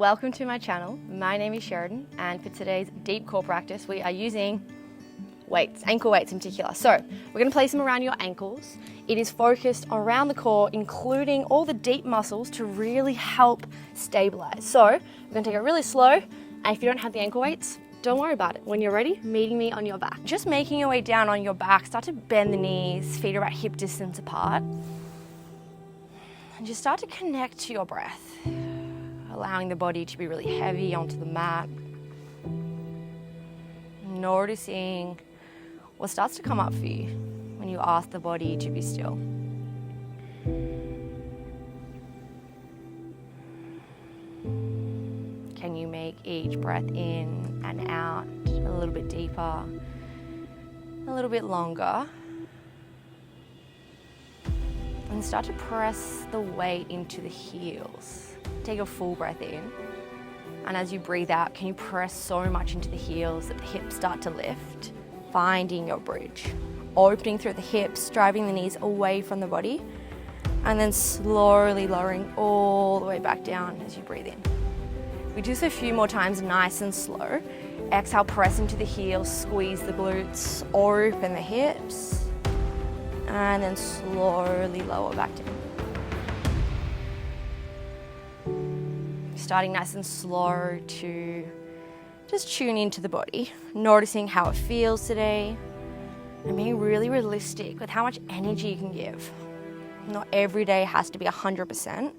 welcome to my channel. My name is Sheridan, and for today's deep core practice, we are using weights, ankle weights in particular. So we're going to place them around your ankles. It is focused around the core, including all the deep muscles to really help stabilize. So we're going to take it really slow, and if you don't have the ankle weights, don't worry about it. When you're ready, meeting me on your back. Just making your way down on your back, start to bend the knees, feet are about hip distance apart. And just start to connect to your breath, allowing the body to be really heavy onto the mat. Noticing what starts to come up for you when you ask the body to be still. Can you make each breath in and out a little bit deeper, a little bit longer? And start to press the weight into the heels. Take a full breath in. And as you breathe out, can you press so much into the heels that the hips start to lift? Finding your bridge. Opening through the hips, driving the knees away from the body. And then slowly lowering all the way back down as you breathe in. We do this a few more times, nice and slow. Exhale, press into the heels, squeeze the glutes, open the hips. And then slowly lower back down. Starting nice and slow to just tune into the body, noticing how it feels today, and being really realistic with how much energy you can give. Not every day has to be 100%,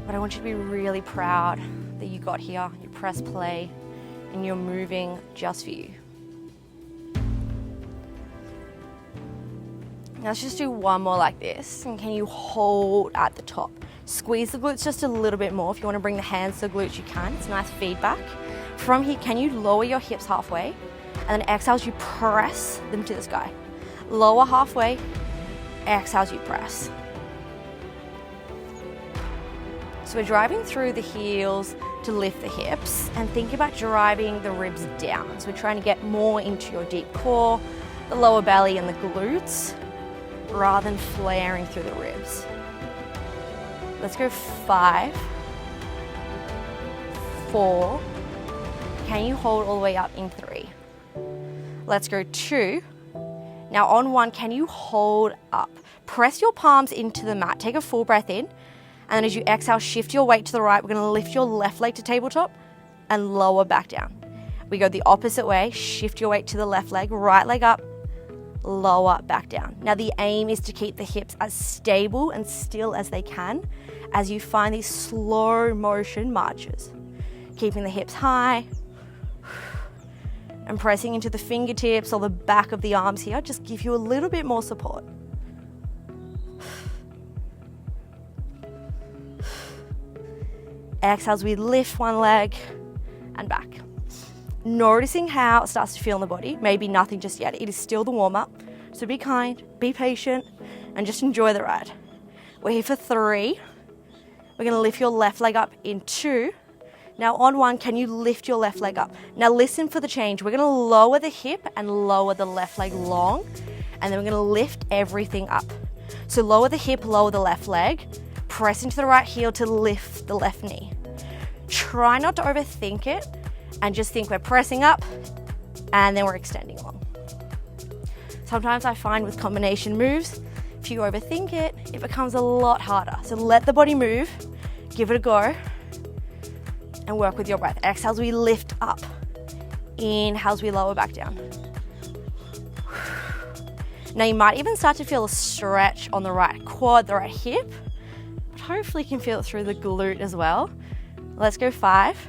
but I want you to be really proud that you got here, you press play, and you're moving just for you. Now let's just do one more like this, and can you hold at the top? Squeeze the glutes just a little bit more. If you want to bring the hands to the glutes, you can. It's nice feedback. From here, can you lower your hips halfway? And then exhale as you press them to the sky. Lower halfway, exhale as you press. So we're driving through the heels to lift the hips, and think about driving the ribs down. So we're trying to get more into your deep core, the lower belly and the glutes, rather than flaring through the ribs. Let's go 5, 4. Can you hold all the way up in 3? Let's go 2. Now on 1, can you hold up? Press your palms into the mat. Take a full breath in. And then as you exhale, shift your weight to the right. We're going to lift your left leg to tabletop and lower back down. We go the opposite way. Shift your weight to the left leg, right leg up, lower back down. Now the aim is to keep the hips as stable and still as they can as you find these slow motion marches. Keeping the hips high and pressing into the fingertips or the back of the arms here, just give you a little bit more support. Exhale as we lift one leg and back. Noticing how it starts to feel in the body. Maybe nothing just yet. It is still the warm-up. So be kind, be patient, and just enjoy the ride. We're here for 3. We're going to lift your left leg up in 2. Now on 1, can you lift your left leg up? Now listen for the change. We're going to lower the hip and lower the left leg long, and then we're going to lift everything up. So lower the hip, lower the left leg, press into the right heel to lift the left knee. Try not to overthink it, and just think we're pressing up and then we're extending along. Sometimes I find with combination moves, if you overthink it, it becomes a lot harder. So let the body move, give it a go, and work with your breath. Exhale as we lift up. Inhale as we lower back down. Now you might even start to feel a stretch on the right quad, the right hip, but hopefully you can feel it through the glute as well. Let's go 5.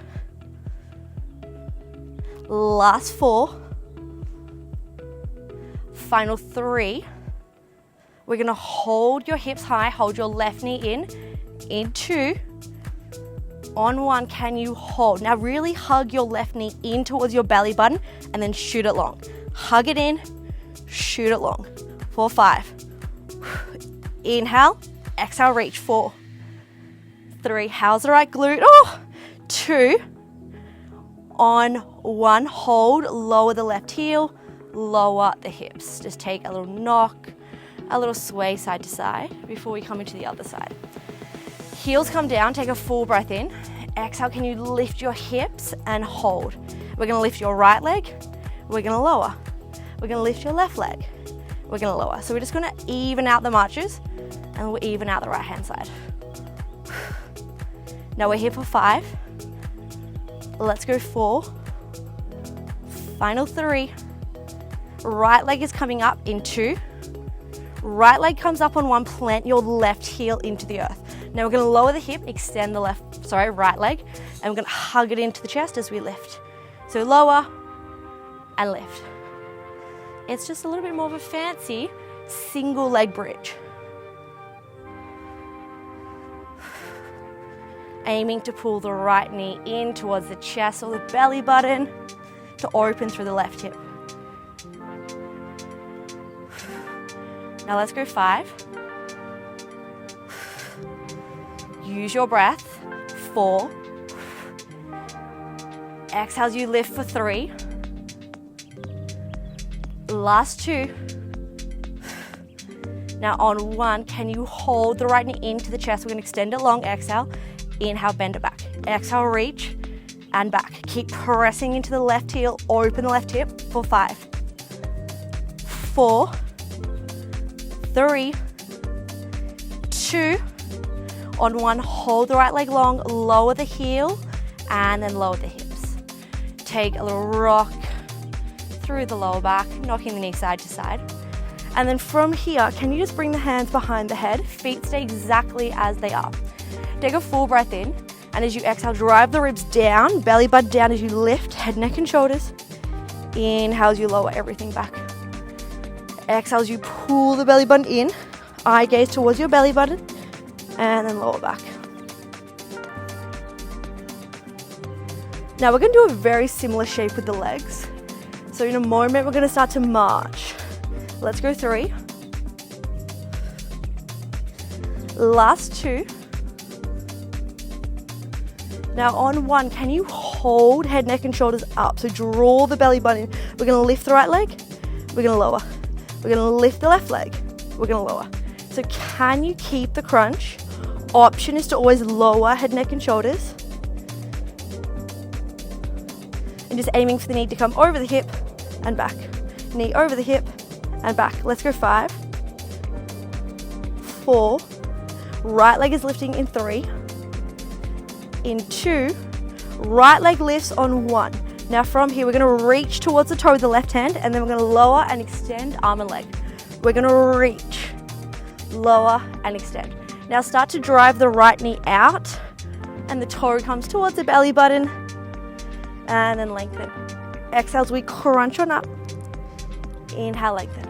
Last 4. Final 3. We're going to hold your hips high, hold your left knee in 2. On 1, can you hold? Now really hug your left knee in towards your belly button and then shoot it long. Hug it in, shoot it long. 4, 5. Inhale, exhale, reach. 4, 3. How's the right glute? 2. On 1, hold, lower the left heel, lower the hips. Just take a little knock, a little sway side to side before we come into the other side. Heels come down, take a full breath in. Exhale, can you lift your hips and hold? We're gonna lift your right leg, we're gonna lower. We're gonna lift your left leg, we're gonna lower. So we're just gonna even out the marches and we'll even out the right hand side. Now we're here for 5. Let's go 4. Final 3. Right leg is coming up in 2. Right leg comes up on 1, plant your left heel into the earth. Now we're gonna lower the hip, extend the right leg, and we're gonna hug it into the chest as we lift. So lower and lift. It's just a little bit more of a fancy single leg bridge. Aiming to pull the right knee in towards the chest or the belly button to open through the left hip. Now let's go 5. Use your breath. 4. Exhale as you lift for 3. Last 2. Now on 1, can you hold the right knee into the chest? We're going to extend it long. Exhale. Inhale, bend it back. Exhale, reach and back. Keep pressing into the left heel. Open the left hip for 5. 4. 3. 2. On 1, hold the right leg long, lower the heel, and then lower the hips. Take a little rock through the lower back, knocking the knee side to side. And then from here, can you just bring the hands behind the head? Feet stay exactly as they are. Take a full breath in, and as you exhale, drive the ribs down, belly button down as you lift, head, neck, and shoulders. Inhale as you lower everything back. Exhale as you pull the belly button in, eye gaze towards your belly button, and then lower back. Now we're going to do a very similar shape with the legs. So in a moment, we're going to start to march. Let's go 3. Last 2. Now on 1, can you hold head, neck, and shoulders up? So draw the belly button in. We're going to lift the right leg. We're going to lower. We're going to lift the left leg. We're going to lower. So can you keep the crunch? Option is to always lower head, neck, and shoulders. And just aiming for the knee to come over the hip and back. Knee over the hip and back. Let's go 5. 4. Right leg is lifting in 3. In 2. Right leg lifts on 1. Now from here, we're going to reach towards the toe with the left hand, and then we're going to lower and extend arm and leg. We're going to reach, lower, and extend. Now start to drive the right knee out, and the toe comes towards the belly button, and then lengthen. Exhale as we crunch on up. Inhale, lengthen.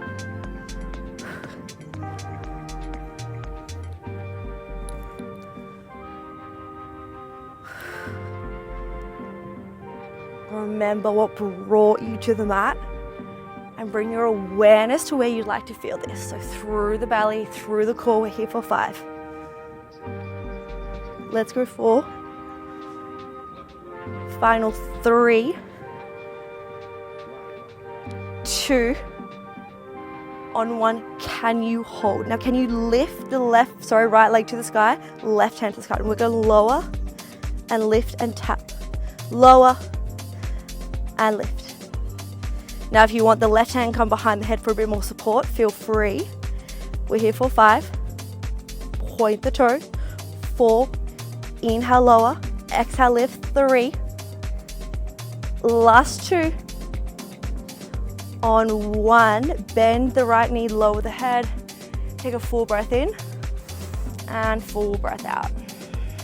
Remember what brought you to the mat, and bring your awareness to where you'd like to feel this. So through the belly, through the core. We're here for 5. Let's go 4. Final 3. 2. On 1, can you hold? Now can you lift the right leg to the sky, left hand to the sky. And we're going to lower and lift and tap. Lower and lift. Now if you want the left hand come behind the head for a bit more support, feel free. We're here for 5. Point the toe. 4. Inhale, lower. Exhale, lift. 3. Last 2. On 1, bend the right knee, lower the head. Take a full breath in and full breath out.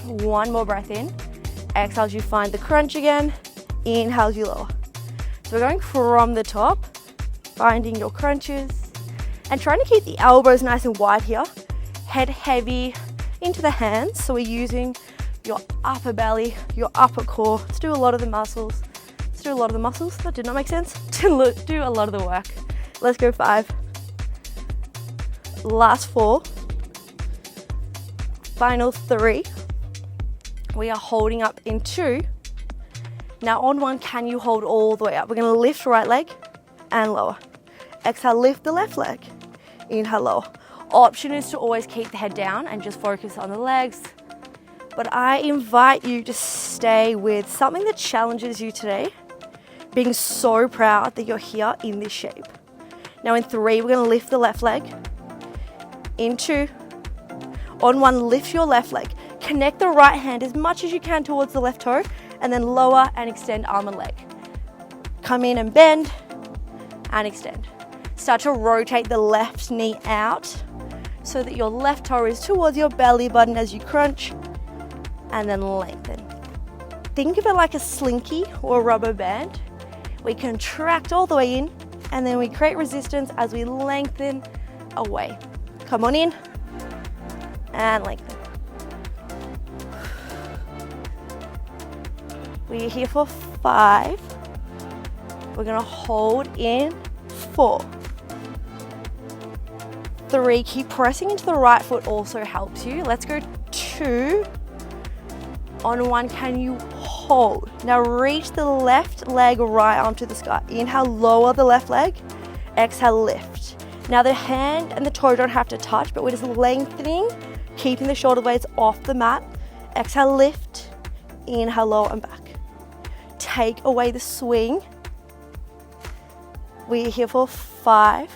1 more breath in. Exhale as you find the crunch again. Inhale as you lower. So we're going from the top, finding your crunches, and trying to keep the elbows nice and wide here. Head heavy into the hands. So we're using your upper belly, your upper core. Let's do a lot of the muscles. That did not make sense. To do a lot of the work. Let's go 5. Last 4. Final 3. We are holding up in 2. Now on 1, can you hold all the way up? We're going to lift right leg and lower. Exhale, lift the left leg. Inhale, lower. Option is to always keep the head down and just focus on the legs. But I invite you to stay with something that challenges you today, being so proud that you're here in this shape. Now in 3, we're gonna lift the left leg. In 2, on 1, lift your left leg. Connect the right hand as much as you can towards the left toe, and then lower and extend arm and leg. Come in and bend and extend. Start to rotate the left knee out so that your left toe is towards your belly button as you crunch, and then lengthen. Think of it like a slinky or a rubber band. We contract all the way in, and then we create resistance as we lengthen away. Come on in and lengthen. We're here for 5. We're gonna hold in 4. 3, keep pressing into the right foot also helps you. Let's go 2. On 1, can you hold? Now reach the left leg, right arm to the sky. Inhale, lower the left leg. Exhale, lift. Now the hand and the toe don't have to touch, but we're just lengthening, keeping the shoulder blades off the mat. Exhale, lift. Inhale, lower and back. Take away the swing. We're here for 5.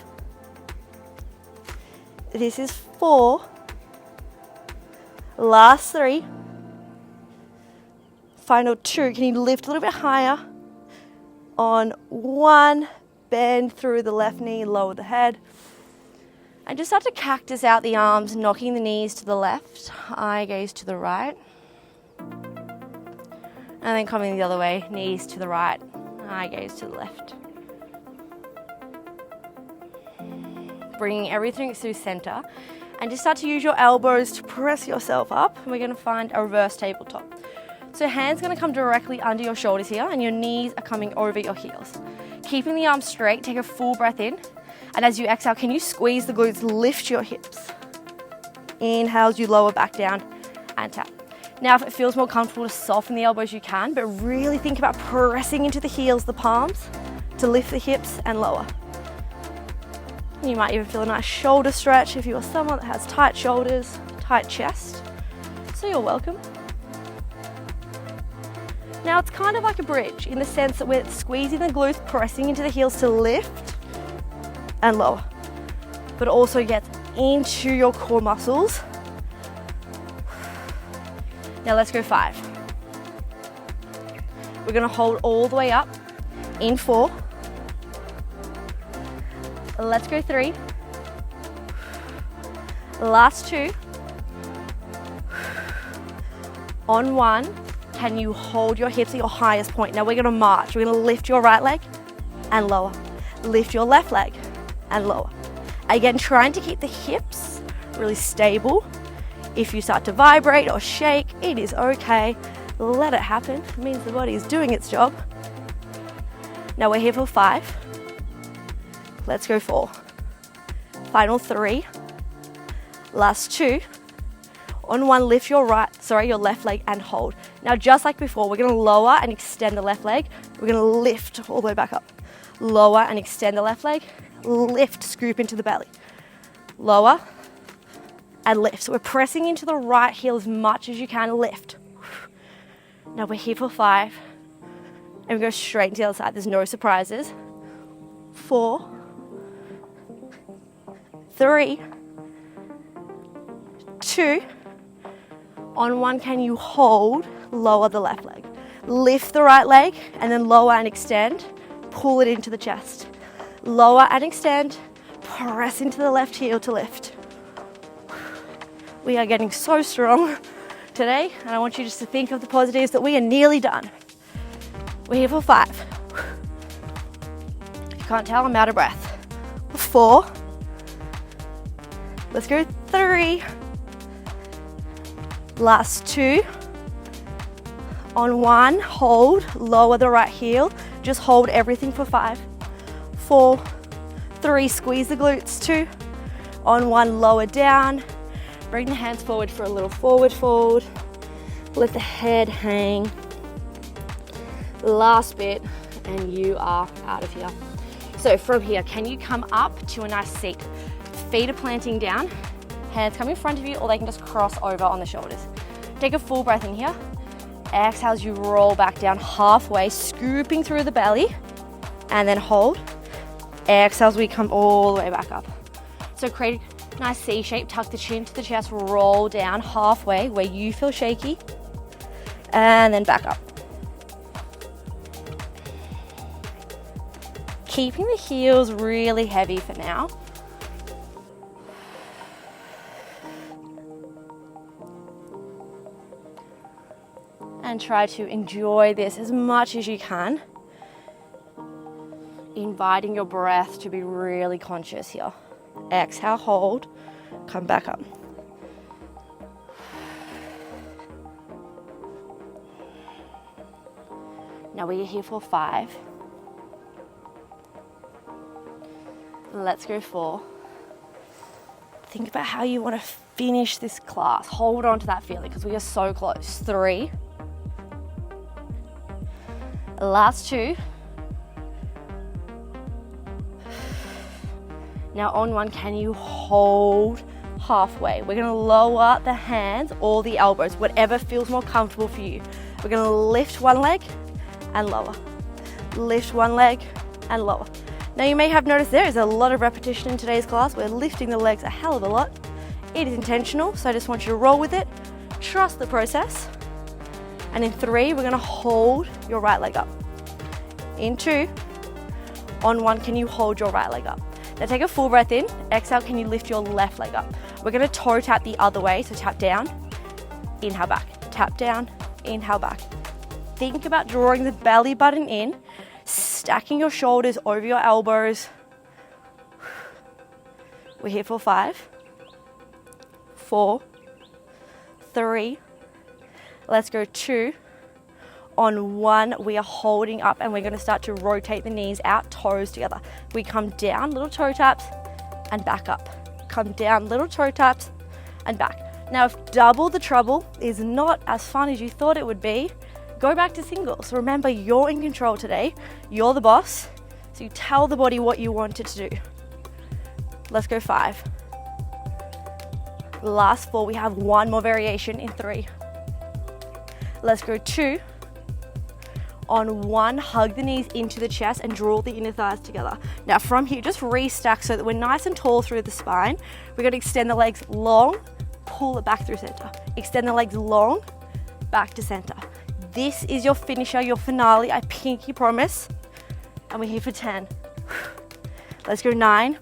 This is 4. Last 3. Final 2. Can you lift a little bit higher? On 1, bend through the left knee, lower the head. And just start to cactus out the arms, knocking the knees to the left, eye gaze to the right. And then coming the other way, knees to the right, eye gaze to the left. Bringing everything through center, and just start to use your elbows to press yourself up. And we're gonna find a reverse tabletop. So hands gonna come directly under your shoulders here, and your knees are coming over your heels. Keeping the arms straight, take a full breath in. And as you exhale, can you squeeze the glutes, lift your hips. Inhale as you lower back down and tap. Now, if it feels more comfortable to soften the elbows, you can, but really think about pressing into the heels, the palms, to lift the hips and lower. You might even feel a nice shoulder stretch if you are someone that has tight shoulders, tight chest. So you're welcome. Now it's kind of like a bridge in the sense that we're squeezing the glutes, pressing into the heels to lift and lower, but also gets into your core muscles. Now let's go 5. We're gonna hold all the way up in 4. Let's go 3. Last 2. On 1, can you hold your hips at your highest point? Now we're gonna march. We're gonna lift your right leg and lower. Lift your left leg and lower. Again, trying to keep the hips really stable. If you start to vibrate or shake, it is okay. Let it happen. It means the body is doing its job. Now we're here for 5. Let's go 4. Final 3. Last 2. On 1, lift your your left leg and hold. Now just like before, we're gonna lower and extend the left leg. We're gonna lift all the way back up. Lower and extend the left leg. Lift, scoop into the belly. Lower and lift. So we're pressing into the right heel as much as you can, lift. Now we're here for 5. And we go straight into the other side. There's no surprises. 4. 3. 2. On 1, can you hold? Lower the left leg. Lift the right leg and then lower and extend. Pull it into the chest. Lower and extend. Press into the left heel to lift. We are getting so strong today, and I want you just to think of the positives that we are nearly done. We're here for 5. If you can't tell, I'm out of breath. 4. Let's go 3. Last 2. On 1, hold, lower the right heel. Just hold everything for 5. 4. 3, squeeze the glutes. 2. On 1, lower down. Bring the hands forward for a little forward fold. Let the head hang. Last bit, and you are out of here. So from here, can you come up to a nice seat? Feet are planting down, hands come in front of you, or they can just cross over on the shoulders. Take a full breath in here. Exhale as you roll back down halfway, scooping through the belly, and then hold. Exhale as we come all the way back up. So create a nice C shape, tuck the chin to the chest, roll down halfway where you feel shaky, and then back up. Keeping the heels really heavy for now. And try to enjoy this as much as you can. Inviting your breath to be really conscious here. Exhale, hold, come back up. Now we're here for 5. Let's go 4. Think about how you want to finish this class. Hold on to that feeling because we are so close. 3. Last 2. Now on 1, can you hold halfway? We're gonna lower the hands or the elbows, whatever feels more comfortable for you. We're gonna lift one leg and lower. Lift one leg and lower. Now you may have noticed there is a lot of repetition in today's class. We're lifting the legs a hell of a lot. It is intentional, so I just want you to roll with it. Trust the process. And in 3, we're gonna hold your right leg up. In 2, on 1, can you hold your right leg up? Now take a full breath in. Exhale, can you lift your left leg up? We're gonna toe tap the other way, so tap down, inhale back, tap down, inhale back. Think about drawing the belly button in, stacking your shoulders over your elbows. We're here for 5, 4, 3, let's go 2. On 1, we are holding up and we're going to start to rotate the knees out, toes together. We come down, little toe taps, and back up. Come down, little toe taps, and back. Now, if double the trouble is not as fun as you thought it would be, go back to singles. Remember, you're in control today. You're the boss, so you tell the body what you want it to do. Let's go 5. Last 4, we have 1 more variation in 3. Let's go 2. On 1, hug the knees into the chest and draw the inner thighs together. Now from here, just restack so that we're nice and tall through the spine. We're going to extend the legs long, pull it back through center. Extend the legs long, back to center. This is your finisher, your finale, I pinky promise. And we're here for 10. Let's go 9.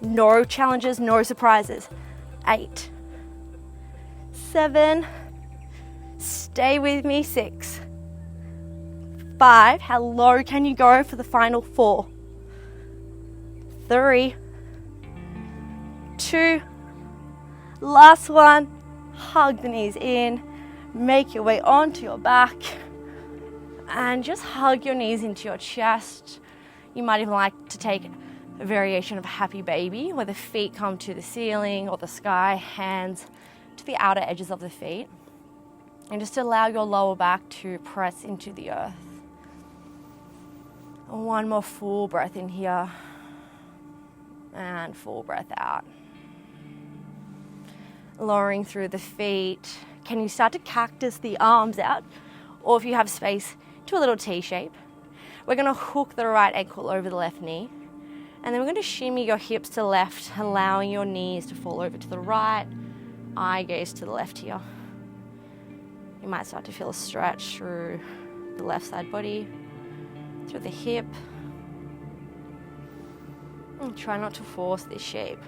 No challenges, no surprises. 8. 7. Stay with me. 6. 5, how low can you go for the final 4? 3, 2, last 1, hug the knees in, make your way onto your back, and just hug your knees into your chest. You might even like to take a variation of a happy baby, where the feet come to the ceiling or the sky, hands to the outer edges of the feet, and just allow your lower back to press into the earth. 1 more full breath in here and full breath out. Lowering through the feet. Can you start to cactus the arms out? Or if you have space, to a little T shape. We're going to hook the right ankle over the left knee. And then we're going to shimmy your hips to the left, allowing your knees to fall over to the right. Eye gaze to the left here. You might start to feel a stretch through the left side body, through the hip. And try not to force this shape,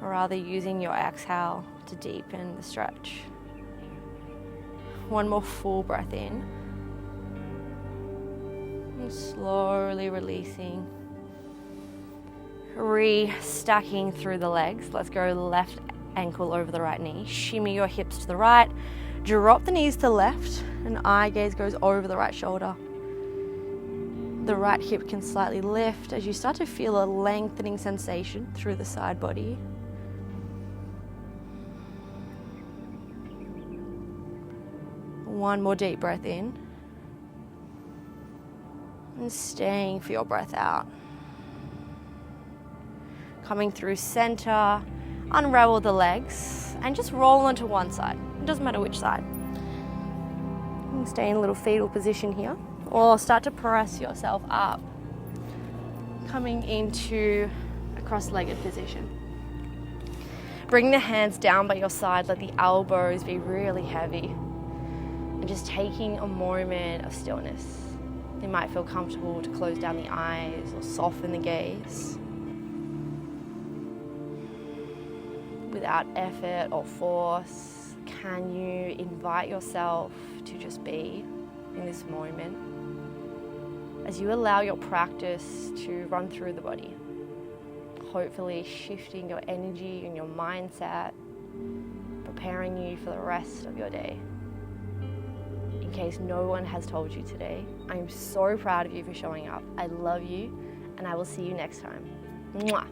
rather using your exhale to deepen the stretch. 1 more full breath in. And slowly releasing. Restacking through the legs. Let's go left ankle over the right knee. Shimmy your hips to the right. Drop the knees to the left, and eye gaze goes over the right shoulder. The right hip can slightly lift as you start to feel a lengthening sensation through the side body. One more deep breath in. And staying for your breath out. Coming through center, unravel the legs, and just roll onto one side. It doesn't matter which side. You can stay in a little fetal position here, or start to press yourself up, coming into a cross-legged position. Bring the hands down by your side, let the elbows be really heavy, and just taking a moment of stillness. You might feel comfortable to close down the eyes or soften the gaze. Without effort or force, can you invite yourself to just be in this moment as you allow your practice to run through the body, hopefully shifting your energy and your mindset, preparing you for the rest of your day. In case no one has told you today, I am so proud of you for showing up. I love you, and I will see you next time. Mwah.